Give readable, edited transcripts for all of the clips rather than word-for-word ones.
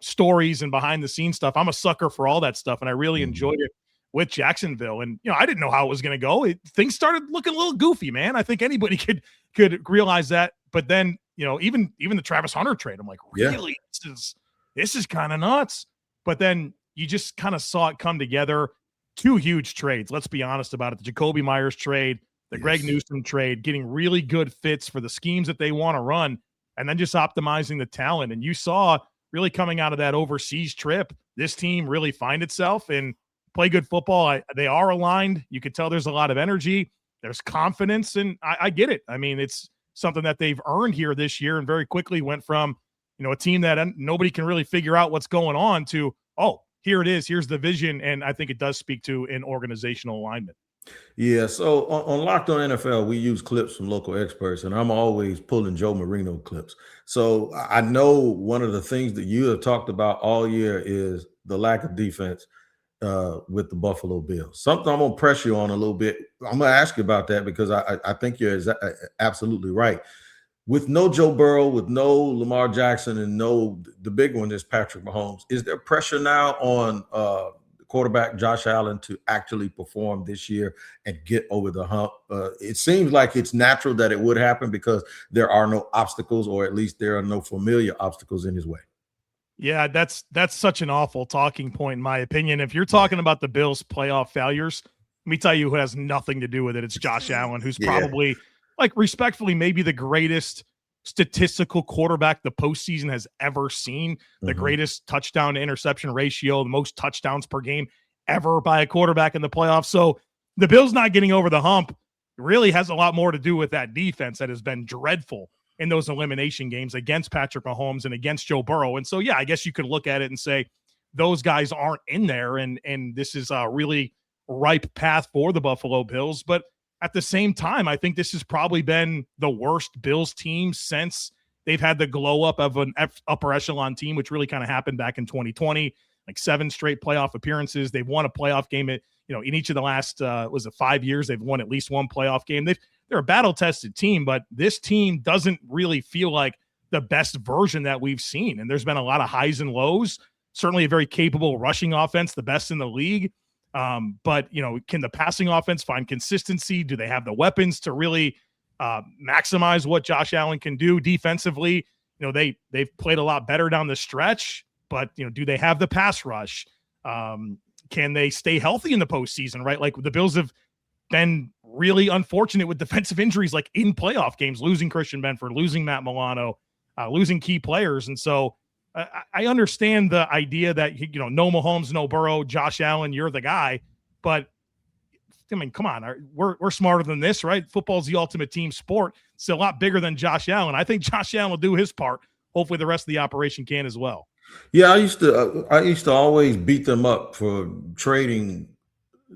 stories and behind the scenes stuff. I'm a sucker for all that stuff, and I really enjoyed it with Jacksonville. And I didn't know how it was going to go. Things started looking a little goofy, man. I think anybody could realize that. But then even the Travis Hunter trade, I'm like, really, this is kind of nuts. But then you just kind of saw it come together. Two huge trades. Let's be honest about it. The Jacoby Myers trade, the Greg Newsome trade, getting really good fits for the schemes that they want to run, and then just optimizing the talent. And you saw really coming out of that overseas trip, this team really find itself and play good football. They are aligned. You could tell there's a lot of energy. There's confidence, and I get it. I mean, it's something that they've earned here this year, and very quickly went from a team that nobody can really figure out what's going on to, here it is. Here's the vision. And I think it does speak to an organizational alignment. Yeah. So on Locked On NFL, we use clips from local experts, and I'm always pulling Joe Marino clips. So I know one of the things that you have talked about all year is the lack of defense with the Buffalo Bills. Something I'm going to press you on a little bit. I'm going to ask you about that because I think you're absolutely right. With no Joe Burrow, with no Lamar Jackson, and the big one is Patrick Mahomes, is there pressure now on quarterback Josh Allen to actually perform this year and get over the hump? It seems like it's natural that it would happen because there are no obstacles, or at least there are no familiar obstacles in his way. Yeah, that's such an awful talking point, in my opinion. If you're talking about the Bills' playoff failures, let me tell you who has nothing to do with it. It's Josh Allen, who's probably, respectfully, maybe the greatest statistical quarterback the postseason has ever seen, the greatest touchdown to interception ratio, the most touchdowns per game ever by a quarterback in the playoffs. So the Bills not getting over the hump really has a lot more to do with that defense that has been dreadful in those elimination games against Patrick Mahomes and against Joe Burrow. And so, yeah, I guess you could look at it and say those guys aren't in there, and this is a really ripe path for the Buffalo Bills. But at the same time, I think this has probably been the worst Bills team since they've had the glow up of an upper echelon team, which really kind of happened back in 2020, 7 straight playoff appearances. They've won a playoff game in each of the last, 5 years, they've won at least one playoff game. They're a battle tested team, but this team doesn't really feel like the best version that we've seen. And there's been a lot of highs and lows, certainly a very capable rushing offense, the best in the league. But can the passing offense find consistency? Do they have the weapons to really maximize what Josh Allen can do defensively? They've played a lot better down the stretch, but do they have the pass rush? Can they stay healthy in the postseason? Right, like the Bills have been really unfortunate with defensive injuries, like in playoff games, losing Christian Benford, losing Matt Milano, losing key players, and so. I understand the idea that, no Mahomes, no Burrow, Josh Allen, you're the guy. But, I mean, come on. We're smarter than this, right? Football's the ultimate team sport. It's a lot bigger than Josh Allen. I think Josh Allen will do his part. Hopefully the rest of the operation can as well. Yeah, I used to always beat them up for trading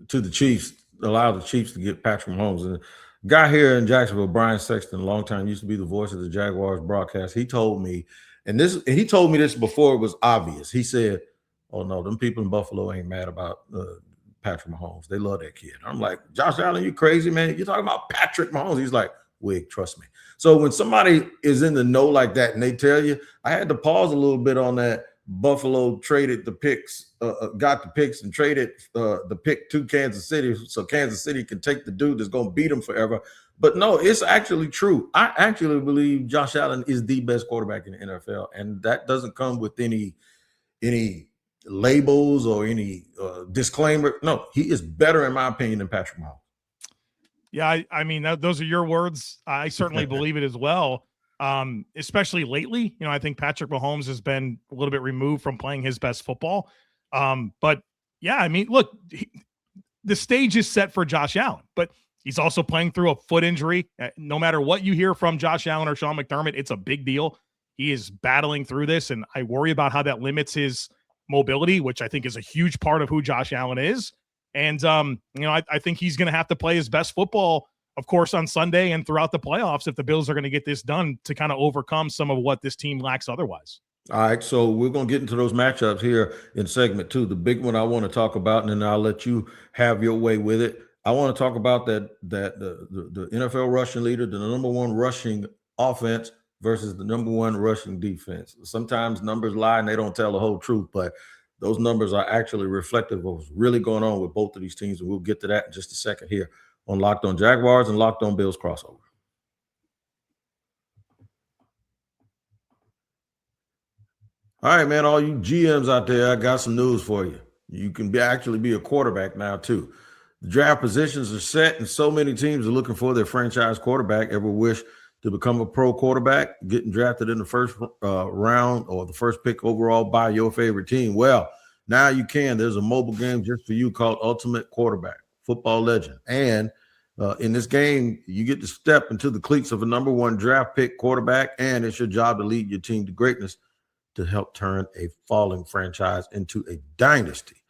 to the Chiefs, allow the Chiefs to get Patrick Mahomes. And a guy here in Jacksonville, Brian Sexton, a long time, used to be the voice of the Jaguars broadcast. He told me, and he told me this before it was obvious. He said, "Oh no, them people in Buffalo ain't mad about Patrick Mahomes. They love that kid." I'm like, "Josh Allen, you crazy, man? You're talking about Patrick Mahomes." He's like, "Wig, trust me." So when somebody is in the know like that and they tell you, I had to pause a little bit on that. Buffalo traded the picks, got the picks and traded the pick to Kansas City so Kansas City can take the dude that's going to beat them forever. But no, it's actually true. I actually believe Josh Allen is the best quarterback in the NFL, and that doesn't come with any labels or any disclaimer. No, he is better, in my opinion, than Patrick Mahomes. Yeah, I mean, those are your words. I certainly believe it as well, especially lately. I think Patrick Mahomes has been a little bit removed from playing his best football. But, yeah, I mean, look, the stage is set for Josh Allen, but he's also playing through a foot injury. No matter what you hear from Josh Allen or Sean McDermott, it's a big deal. He is battling through this, and I worry about how that limits his mobility, which I think is a huge part of who Josh Allen is. And, I think he's going to have to play his best football, of course, on Sunday and throughout the playoffs if the Bills are going to get this done to kind of overcome some of what this team lacks otherwise. All right, so we're going to get into those matchups here in segment 2. The big one I want to talk about, and then I'll let you have your way with it. I want to talk about that the NFL rushing leader, the number one rushing offense versus the number one rushing defense. Sometimes numbers lie and they don't tell the whole truth, but those numbers are actually reflective of what's really going on with both of these teams. And we'll get to that in just a second here on Locked On Jaguars and Locked On Bills crossover. All right, man, all you GMs out there, I got some news for you. You can actually be a quarterback now, too. The draft positions are set, and so many teams are looking for their franchise quarterback. Ever wish to become a pro quarterback, getting drafted in the first round or the first pick overall by your favorite team? Well, now you can. There's a mobile game just for you called Ultimate Quarterback, Football Legend. And in this game, you get to step into the cleats of a number one draft pick quarterback, and it's your job to lead your team to greatness to help turn a falling franchise into a dynasty.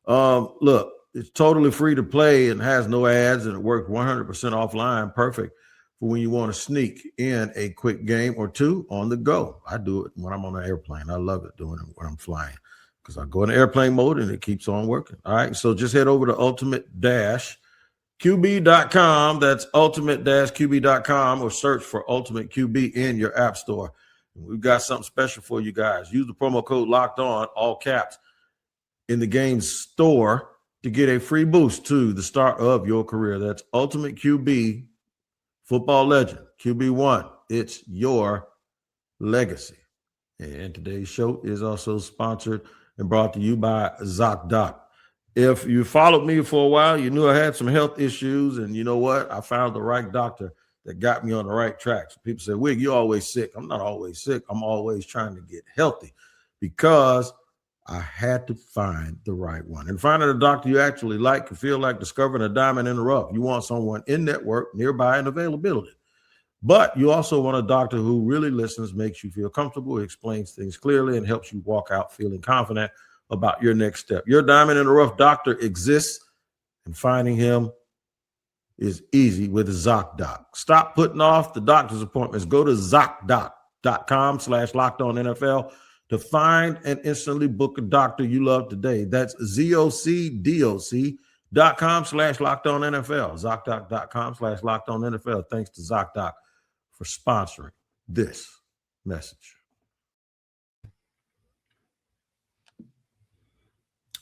Look, it's totally free to play and has no ads, and it works 100% offline. Perfect for when you want to sneak in a quick game or two on the go. I do it when I'm on an airplane. I love it doing it when I'm flying because I go in airplane mode and it keeps on working. All right, so just head over to ultimate-qb.com. That's ultimate-qb.com, or search for Ultimate QB in your app store. We've got something special for you guys. Use the promo code Locked On, all caps, in the game store to get a free boost to the start of your career. That's Ultimate QB, Football Legend, QB1. It's your legacy. And today's show is also sponsored and brought to you by ZocDoc. If you followed me for a while, you knew I had some health issues, and you know what? I found the right doctor that got me on the right track. So people say, Wig, you're always sick. I'm not always sick. I'm always trying to get healthy because I had to find the right one. And finding a doctor you actually like can feel like discovering a diamond in the rough. You want someone in network, nearby, and availability. But you also want a doctor who really listens, makes you feel comfortable, explains things clearly, and helps you walk out feeling confident about your next step. Your diamond in the rough doctor exists, and finding him is easy with ZocDoc. Stop putting off the doctor's appointments. Go to ZocDoc.com/LockedOnNFL to find and instantly book a doctor you love today. That's ZocDoc.com/LockedOnNFL. ZocDoc.com/LockedOnNFL. Thanks to ZocDoc for sponsoring this message.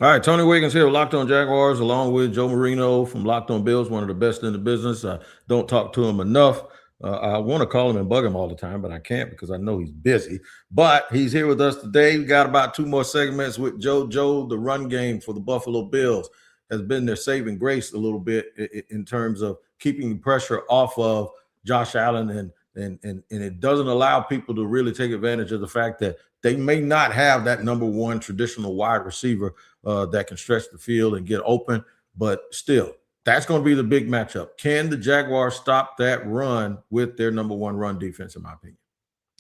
All right, Tony Wiggins here with Locked On Jaguars, along with Joe Marino from Locked On Bills, one of the best in the business. I don't talk to him enough. I want to call him and bug him all the time, but I can't because I know he's busy. But he's here with us today. We got about two more segments with Joe. Joe, the run game for the Buffalo Bills has been their saving grace a little bit in terms of keeping pressure off of Josh Allen, and it doesn't allow people to really take advantage of the fact that they may not have that number one traditional wide receiver that can stretch the field and get open, but still, that's going to be the big matchup. Can the Jaguars stop that run with their number one run defense, in my opinion?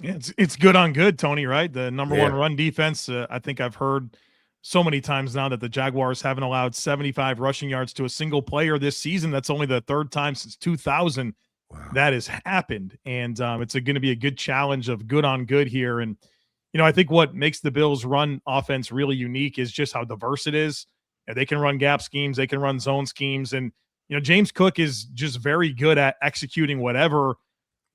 Yeah, it's good on good, Tony, right? The number one run defense. I think I've heard so many times now that the Jaguars haven't allowed 75 rushing yards to a single player this season. That's only the third time since 2000 that has happened. And it's going to be a good challenge of good on good here. And, you know, I think what makes the Bills run offense really unique is just how diverse it is. They can run gap schemes. They can run zone schemes. And, you know, James Cook is just very good at executing whatever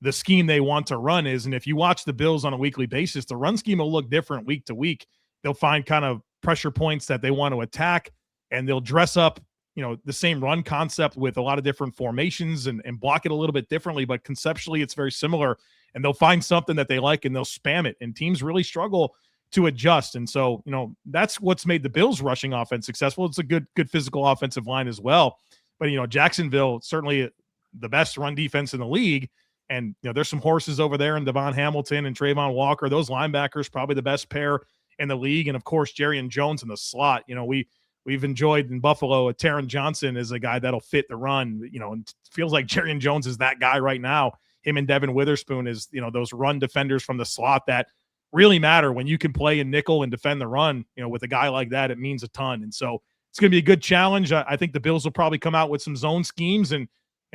the scheme they want to run is. And if you watch the Bills on a weekly basis, the run scheme will look different week to week. They'll find kind of pressure points that they want to attack, and they'll dress up, you know, the same run concept with a lot of different formations and block it a little bit differently, but conceptually it's very similar. And they'll find something that they like and they'll spam it. And teams really struggle to adjust. And so, you know, that's what's made the Bills rushing offense successful. It's a good physical offensive line as well. But, you know, Jacksonville, certainly the best run defense in the league. And, you know, there's some horses over there in Devon Hamilton and Trayvon Walker. Those linebackers, probably the best pair in the league. And, of course, Jerry Jones in the slot. You know, we've enjoyed in Buffalo, Taron Johnson is a guy that'll fit the run, you know, and it feels like Jerry Jones is that guy right now. Him and Devin Witherspoon is, you know, those run defenders from the slot that really matter when you can play in nickel and defend the run. You know, with a guy like that, it means a ton. And so it's going to be a good challenge. I think the Bills will probably come out with some zone schemes and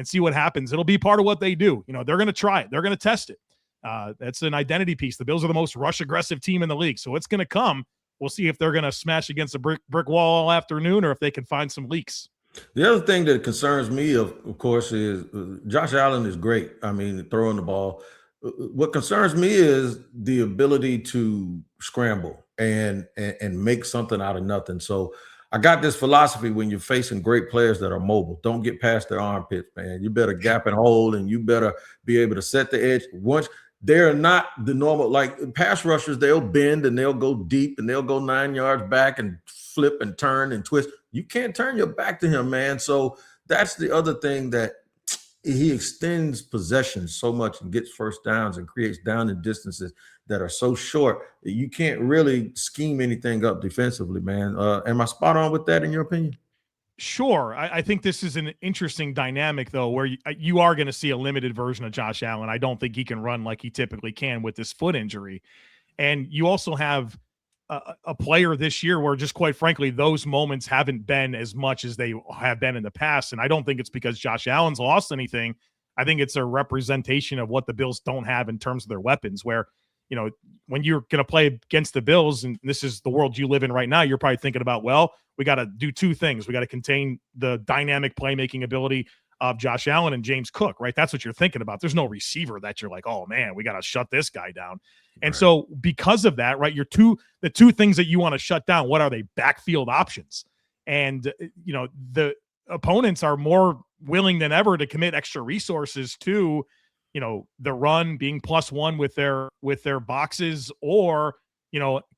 see what happens. It'll be part of what they do. You know, they're going to try it. They're going to test it. That's an identity piece. The Bills are the most rush aggressive team in the league. So it's going to come. We'll see if they're going to smash against a brick wall all afternoon or if they can find some leaks. The other thing that concerns me, of course, is Josh Allen is great. I mean, throwing the ball. What concerns me is the ability to scramble and make something out of nothing. So I got this philosophy: when you're facing great players that are mobile, don't get past their armpits, man. You better gap and hold, and you better be able to set the edge. Once they're not the normal, like pass rushers, they'll bend and they'll go deep and they'll go 9 yards back and flip and turn and twist. You can't turn your back to him, man. So that's the other thing, that he extends possession so much and gets first downs and creates down and distances that are so short that you can't really scheme anything up defensively, man. Am I spot on with that in your opinion? Sure. I think this is an interesting dynamic, though, where you are going to see a limited version of Josh Allen. I don't think he can run like he typically can with this foot injury. And you also have a player this year where, just quite frankly, those moments haven't been as much as they have been in the past. And I don't think it's because Josh Allen's lost anything. I think it's a representation of what the Bills don't have in terms of their weapons, where, when you're going to play against the Bills, and this is the world you live in right now, you're probably thinking about, well, we got to do two things. We got to contain the dynamic playmaking ability of Josh Allen and James Cook, right? That's what you're thinking about. There's no receiver that you're like, oh man, we got to shut this guy down. And Right. so because of that, right, the two things that you want to shut down, what are they? Backfield options. And, the opponents are more willing than ever to commit extra resources to, the run, being +1 with their boxes, or,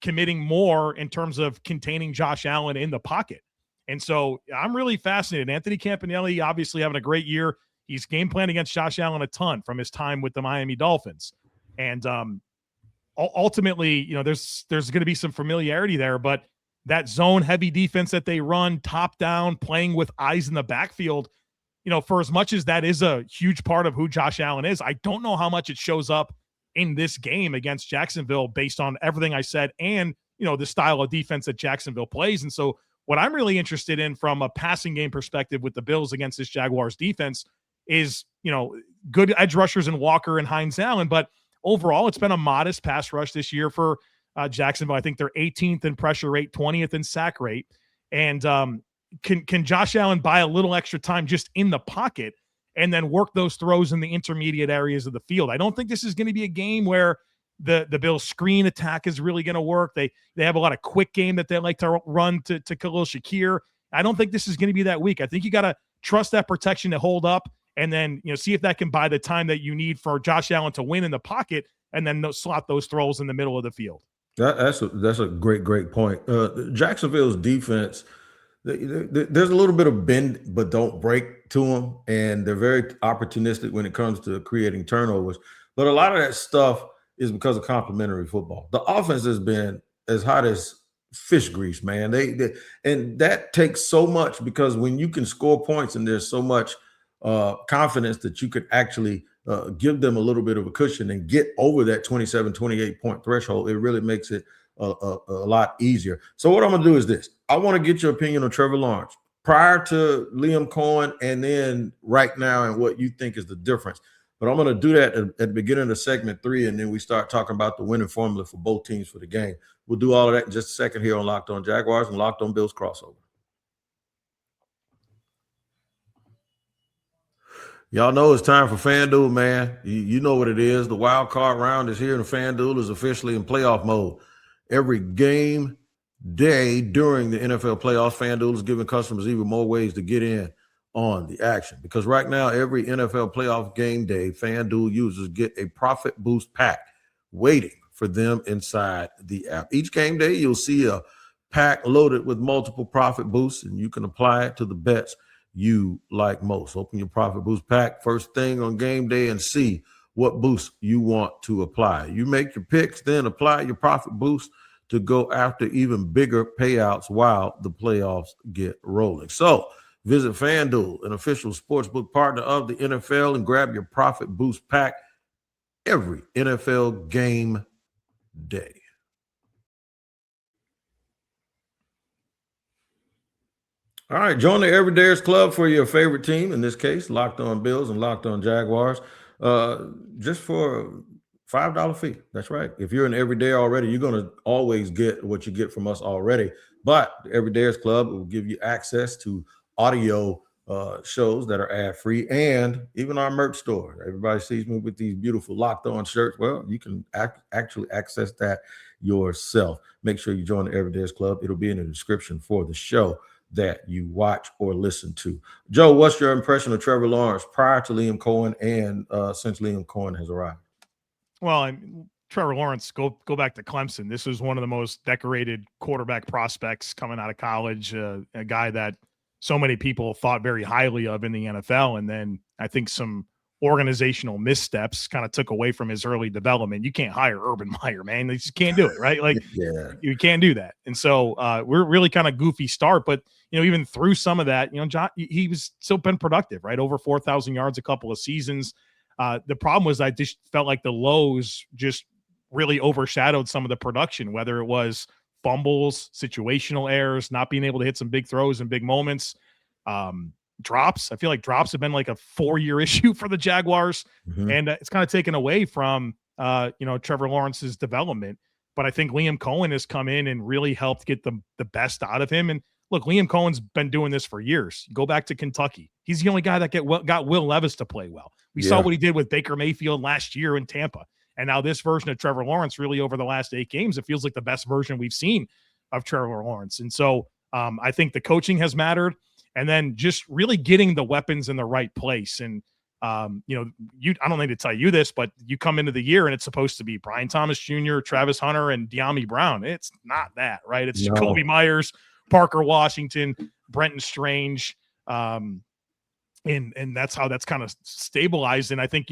committing more in terms of containing Josh Allen in the pocket. And so I'm really fascinated. Anthony Campanelli obviously having a great year. He's game planned against Josh Allen a ton from his time with the Miami Dolphins. And ultimately, there's going to be some familiarity there, but that zone heavy defense that they run, top down, playing with eyes in the backfield, for as much as that is a huge part of who Josh Allen is, I don't know how much it shows up in this game against Jacksonville based on everything I said and, the style of defense that Jacksonville plays. And so what I'm really interested in from a passing game perspective with the Bills against this Jaguars defense is, good edge rushers in Walker and Hines Allen. But overall, it's been a modest pass rush this year for Jacksonville. I think they're 18th in pressure rate, 20th in sack rate. And can Josh Allen buy a little extra time just in the pocket and then work those throws in the intermediate areas of the field? I don't think this is going to be a game where the Bills screen attack is really going to work. They have a lot of quick game that they like to run to Khalil Shakir. I don't think this is going to be that weak. I think you got to trust that protection to hold up, and then see if that can buy the time that you need for Josh Allen to win in the pocket, and then slot those throws in the middle of the field. That's a great point. Jacksonville's defense, there's a little bit of bend but don't break to them, and they're very opportunistic when it comes to creating turnovers. But a lot of that stuff is because of complementary football. The offense has been as hot as fish grease, man. And that takes so much, because when you can score points and there's so much confidence that you could actually give them a little bit of a cushion and get over that 27, 28 point threshold, it really makes it a lot easier. So what I'm going to do is this. I want to get your opinion on Trevor Lawrence prior to Liam Cohen, and then right now, and what you think is the difference. But I'm going to do that at the beginning of segment 3, and then we start talking about the winning formula for both teams for the game. We'll do all of that in just a second here on Locked On Jaguars and Locked On Bills crossover. Y'all know it's time for FanDuel, man. You know what it is. The wild card round is here, and FanDuel is officially in playoff mode. Every game day during the NFL playoffs, FanDuel is giving customers even more ways to get in on the action. Because right now, every NFL playoff game day, FanDuel users get a profit boost pack waiting for them inside the app. Each game day, you'll see a pack loaded with multiple profit boosts, and you can apply it to the bets you like most. Open your profit boost pack first thing on game day and see what boost you want to apply. You make your picks, then apply your profit boost to go after even bigger payouts while the playoffs get rolling. So visit FanDuel, an official sportsbook partner of the NFL, and grab your profit boost pack every NFL game day. All right, join the Everydayers Club for your favorite team, in this case, Locked On Bills and Locked On Jaguars, just for a $5 fee. That's right. If you're an everyday already, you're going to always get what you get from us already. But the Everydayers Club will give you access to audio shows that are ad free, and even our merch store. Everybody sees me with these beautiful Locked On shirts. Well, you can actually access that yourself. Make sure you join the Everyday's Club. It'll be in the description for the show that you watch or listen to. Joe, what's your impression of Trevor Lawrence prior to Liam Cohen and since Liam Cohen has arrived? Well, Trevor Lawrence, go back to Clemson. This was one of the most decorated quarterback prospects coming out of college, a guy that so many people thought very highly of in the NFL. And then I think some organizational missteps kind of took away from his early development. You can't hire Urban Meyer, man. You just can't do it, right? Like, yeah, you can't do that. And so we're really kind of goofy start. But, even through some of that, John, he was still been productive, right? Over 4,000 yards a couple of seasons. The problem was I just felt like the lows just really overshadowed some of the production, whether it was fumbles, situational errors, not being able to hit some big throws and big moments, drops. I feel like drops have been like a 4-year issue for the Jaguars, and it's kind of taken away from Trevor Lawrence's development. But I think Liam Cohen has come in and really helped get the best out of him. And look, Liam Cohen's been doing this for years. Go back to Kentucky. He's the only guy that got Will Levis to play well. We saw what he did with Baker Mayfield last year in Tampa. And now this version of Trevor Lawrence, really over the last 8 games, it feels like the best version we've seen of Trevor Lawrence. And so I think the coaching has mattered, and then just really getting the weapons in the right place. And, I don't need to tell you this, but you come into the year and it's supposed to be Brian Thomas Jr., Travis Hunter, and De'Ami Brown. It's not that, right? It's Jacoby Myers, Parker Washington, Brenton Strange. And that's how that's kind of stabilized. And I think,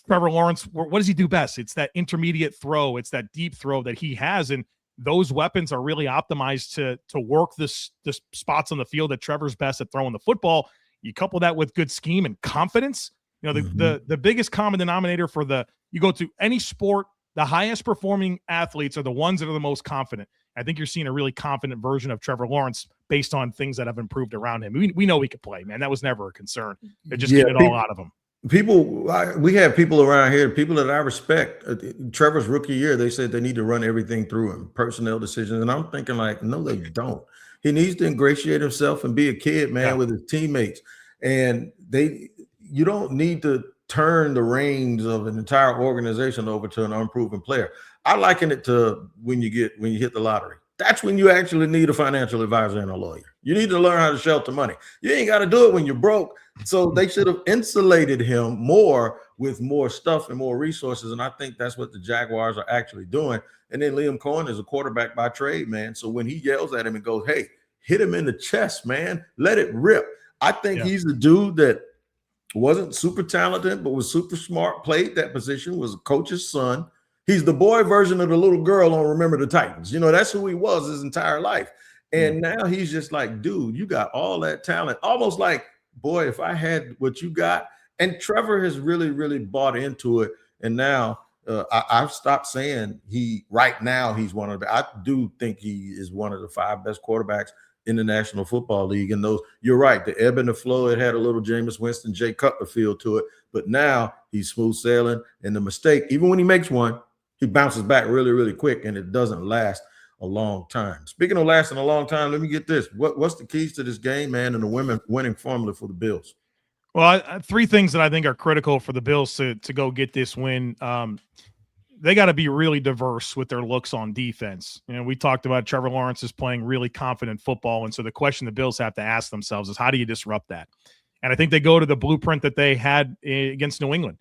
Trevor Lawrence, what does he do best? It's that intermediate throw. It's that deep throw that he has. And those weapons are really optimized to work the spots on the field that Trevor's best at throwing the football. You couple that with good scheme and confidence. The biggest common denominator for you go to any sport, the highest performing athletes are the ones that are the most confident. I think you're seeing a really confident version of Trevor Lawrence based on things that have improved around him. We know he could play, man. That was never a concern. They're just getting it all out of him. We have people around here, people that I respect. Trevor's rookie year, they said they need to run everything through him, personnel decisions. And I'm thinking like, no, they don't. He needs to ingratiate himself and be a kid, man, with his teammates. And you don't need to turn the reins of an entire organization over to an unproven player. I liken it to when you hit the lottery. That's when you actually need a financial advisor and a lawyer. You need to learn how to shelter money. You ain't got to do it when you're broke. So they should have insulated him more with more stuff and more resources. And I think that's what the Jaguars are actually doing. And then Liam Cohen is a quarterback by trade, man. So when he yells at him and goes, hey, hit him in the chest, man, let it rip. I think he's a dude that wasn't super talented, but was super smart, played that position, was a coach's son. He's the boy version of the little girl on Remember the Titans. That's who he was his entire life. And now he's just like, dude, you got all that talent. Almost like, boy, if I had what you got. And Trevor has really, really bought into it. And now I've stopped saying right now he's one of the, I do think he is one of the 5 best quarterbacks in the National Football League. And those, you're right, the ebb and the flow, it had a little Jameis Winston, Jay Cutler feel to it. But now he's smooth sailing. And the mistake, even when he makes one, he bounces back really, really quick, and it doesn't last a long time. Speaking of lasting a long time, let me get this. What's the keys to this game, man, and the winning formula for the Bills? Well, 3 things that I think are critical for the Bills to go get this win. They got to be really diverse with their looks on defense. We talked about Trevor Lawrence is playing really confident football, and so the question the Bills have to ask themselves is, how do you disrupt that? And I think they go to the blueprint that they had against New England.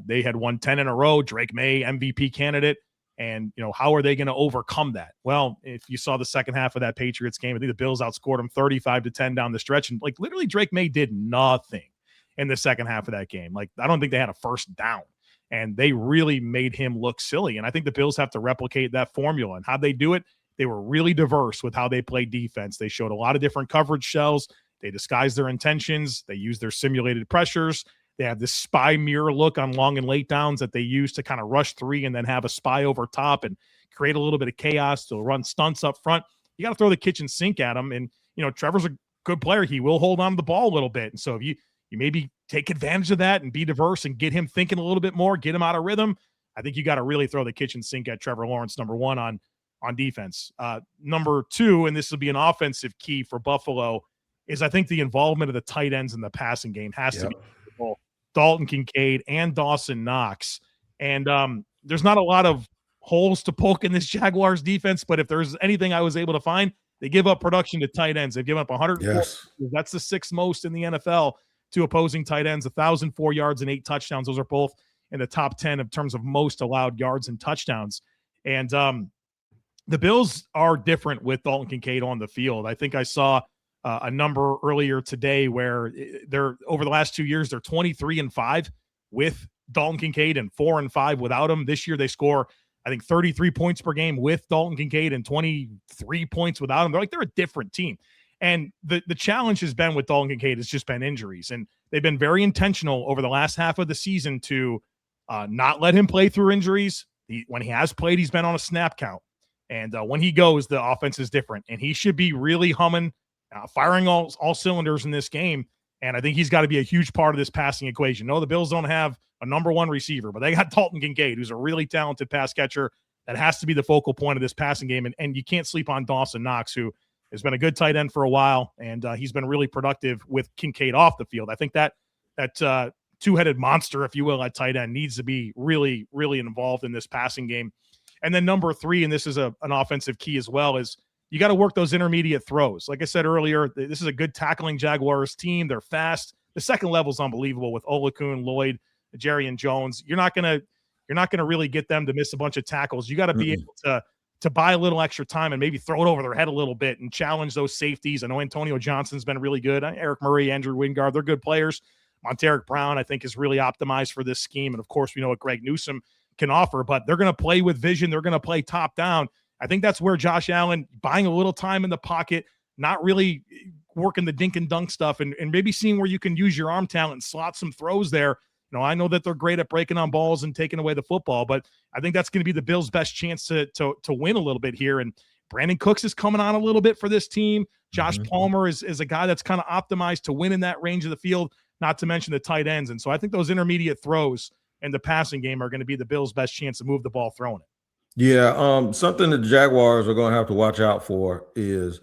They had won 10 in a row, Drake May, MVP candidate. And, how are they going to overcome that? Well, if you saw the second half of that Patriots game, I think the Bills outscored them 35-10 down the stretch. And literally Drake May did nothing in the second half of that game. I don't think they had a first down, and they really made him look silly. And I think the Bills have to replicate that formula. And how'd they do it? They were really diverse with how they played defense. They showed a lot of different coverage shells. They disguised their intentions. They used their simulated pressures. They have this spy mirror look on long and late downs that they use to kind of rush 3 and then have a spy over top and create a little bit of chaos to run stunts up front. You got to throw the kitchen sink at him. And, Trevor's a good player. He will hold on to the ball a little bit. And so if you maybe take advantage of that and be diverse and get him thinking a little bit more, get him out of rhythm, I think you got to really throw the kitchen sink at Trevor Lawrence, number 1 on defense. Number 2, and this will be an offensive key for Buffalo, is I think the involvement of the tight ends in the passing game has to Yep. be critical. Dalton Kincaid and Dawson Knox. And there's not a lot of holes to poke in this Jaguars defense, but if there's anything I was able to find, they give up production to tight ends. They've given up 104. Yes. That's the sixth most in the NFL to opposing tight ends, 1,004 yards and 8 touchdowns. Those are both in the top 10 in terms of most allowed yards and touchdowns. And the Bills are different with Dalton Kincaid on the field. I think I saw a number earlier today where they're over the last 2 years, they're 23-5 with Dalton Kincaid and 4-5 without him. This year they score, I think, 33 points per game with Dalton Kincaid and 23 points without him. They're a different team. And the challenge has been with Dalton Kincaid has just been injuries. And they've been very intentional over the last half of the season to not let him play through injuries. When he has played, he's been on a snap count. And when he goes, the offense is different. And he should be really humming, firing all cylinders in this game. And I think he's got to be a huge part of this passing equation. No, the Bills don't have a number one receiver, but they got Dalton Kincaid, who's a really talented pass catcher that has to be the focal point of this passing game. And you can't sleep on Dawson Knox, who has been a good tight end for a while, and he's been really productive with Kincaid off the field. I think that two-headed monster, if you will, at tight end needs to be really, really involved in this passing game. And then number 3, and this is an offensive key as well, is you got to work those intermediate throws. Like I said earlier, this is a good tackling Jaguars team. They're fast. The second level is unbelievable with Oluokun, Lloyd, Jerry, and Jones. You're not gonna really get them to miss a bunch of tackles. You got to be able to buy a little extra time and maybe throw it over their head a little bit and challenge those safeties. I know Antonio Johnson's been really good. Eric Murray, Andrew Wingard, they're good players. Monteric Brown, I think, is really optimized for this scheme. And of course, we know what Greg Newsome can offer, but they're going to play with vision. They're going to play top down. I think that's where Josh Allen, buying a little time in the pocket, not really working the dink and dunk stuff, and maybe seeing where you can use your arm talent and slot some throws there. You know, I know that they're great at breaking on balls and taking away the football, but I think that's going to be the Bills' best chance to win a little bit here. And Brandon Cooks is coming on a little bit for this team. Josh Palmer is a guy that's kind of optimized to win in that range of the field, not to mention the tight ends. And so I think those intermediate throws in the passing game are going to be the Bills' best chance to move the ball throwing it. Yeah, something the Jaguars are going to have to watch out for is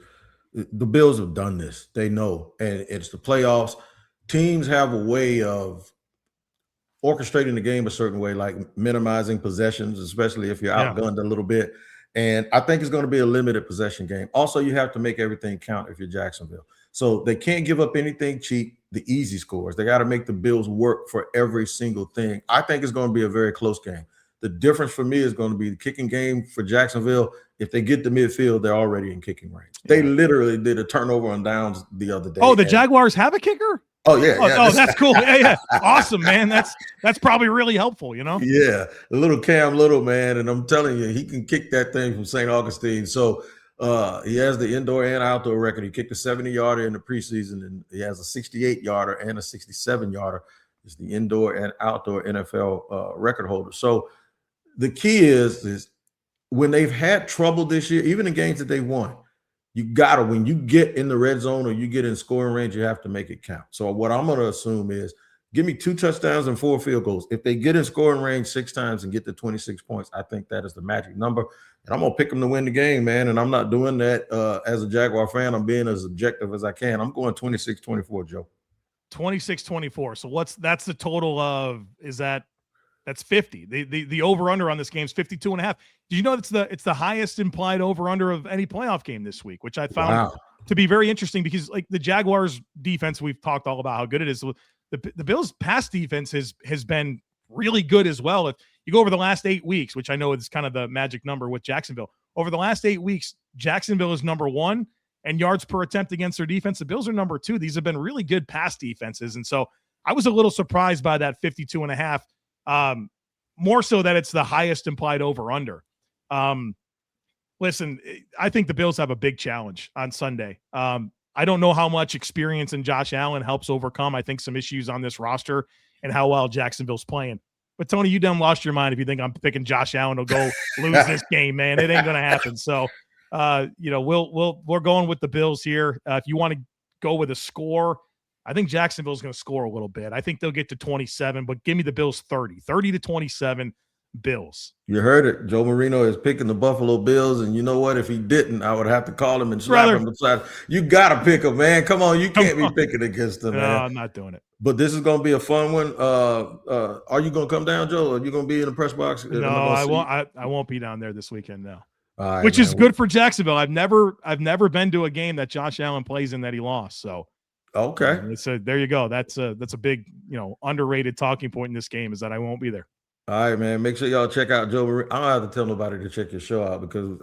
the Bills have done this. They know, and it's the playoffs. Teams have a way of orchestrating the game a certain way, like minimizing possessions, especially if you're outgunned a little bit. And I think it's going to be a limited possession game. Also, you have to make everything count if you're Jacksonville. So they can't give up anything cheap, the easy scores. They got to make the Bills work for every single thing. I think it's going to be a very close game. The difference for me is going to be the kicking game for Jacksonville. If they get to midfield, they're already in kicking range. They literally did a turnover on downs the other day. Oh, the Jaguars have a kicker? Oh, yeah. Oh, that's cool. Yeah. Awesome, man. That's probably really helpful, you know? Yeah. A little Cam Little, man. And I'm telling you, he can kick that thing from St. Augustine. So he has the indoor and outdoor record. He kicked a 70-yarder in the preseason, and he has a 68-yarder and a 67-yarder. He's the indoor and outdoor NFL record holder. So the key is when they've had trouble this year, even in games that they won, when you get in the red zone or you get in scoring range, you have to make it count. So what I'm going to assume is give me 2 touchdowns and 4 field goals. If they get in scoring range 6 times and get to 26 points, I think that is the magic number. And I'm going to pick them to win the game, man. And I'm not doing that as a Jaguar fan. I'm being as objective as I can. I'm going 26-24, Joe. 26-24. So that's the total of, that's 50. The over-under on this game is 52.5. Did you know it's the highest implied over-under of any playoff game this week, which I found to be very interesting because, like, the Jaguars defense, we've talked all about how good it is. The Bills' pass defense has been really good as well. If you go over the last 8 weeks, which I know is kind of the magic number with Jacksonville, over the last 8 weeks, Jacksonville is number 1 and yards per attempt against their defense. The Bills are number 2. These have been really good pass defenses. And so I was a little surprised by that 52.5. More so that it's the highest implied over under. Listen, I think the Bills have a big challenge on Sunday. I don't know how much experience in Josh Allen helps overcome, I think, some issues on this roster and how well Jacksonville's playing. But Tony, you done lost your mind if you think I'm picking Josh Allen to go lose this game, man. It ain't going to happen. So, we're going with the Bills here. If you want to go with a score, I think Jacksonville's going to score a little bit. I think they'll get to 27, but give me the Bills 30 to 27. Bills. You heard it. Joe Marino is picking the Buffalo Bills, and you know what? If he didn't, I would have to call him and slap him beside. You got to pick him, man. Come on. You can't be picking against them, man. No, I'm not doing it. But this is going to be a fun one. Are you going to come down, Joe? Are you going to be in the press box? No, I won't. I won't be down there this weekend, no. Right, which is good for Jacksonville. I've never been to a game that Josh Allen plays in that he lost. So okay, there you go. That's a big, underrated talking point in this game is that I won't be there. All right, man. Make sure y'all check out Joe Marino. I don't have to tell nobody to check your show out because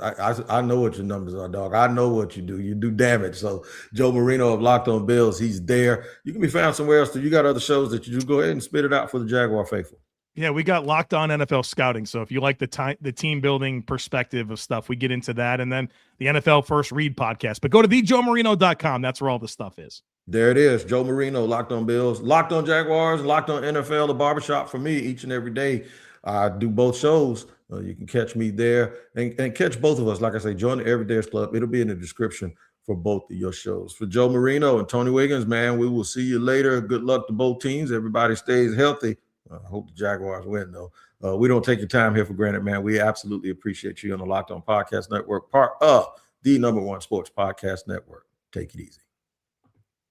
I know what your numbers are, dog. I know what you do. You do damage. So Joe Marino of Locked On Bills, he's there. You can be found somewhere else. You got other shows that you just go ahead and spit it out for the Jaguar faithful. Yeah, we got Locked On NFL Scouting. So if you like the team building perspective of stuff, we get into that. And then the NFL First Read podcast. But go to thejoemarino.com. That's where all the stuff is. There it is. Joe Marino, Locked On Bills, Locked On Jaguars, Locked On NFL, the barbershop for me each and every day. I do both shows. You can catch me there and catch both of us. Like I say, join the Everydayers Club. It'll be in the description for both of your shows. For Joe Marino and Tony Wiggins, man, we will see you later. Good luck to both teams. Everybody stays healthy. I hope the Jaguars win, though. We don't take your time here for granted, man. We absolutely appreciate you on the Locked On Podcast Network, part of the #1 sports podcast network. Take it easy.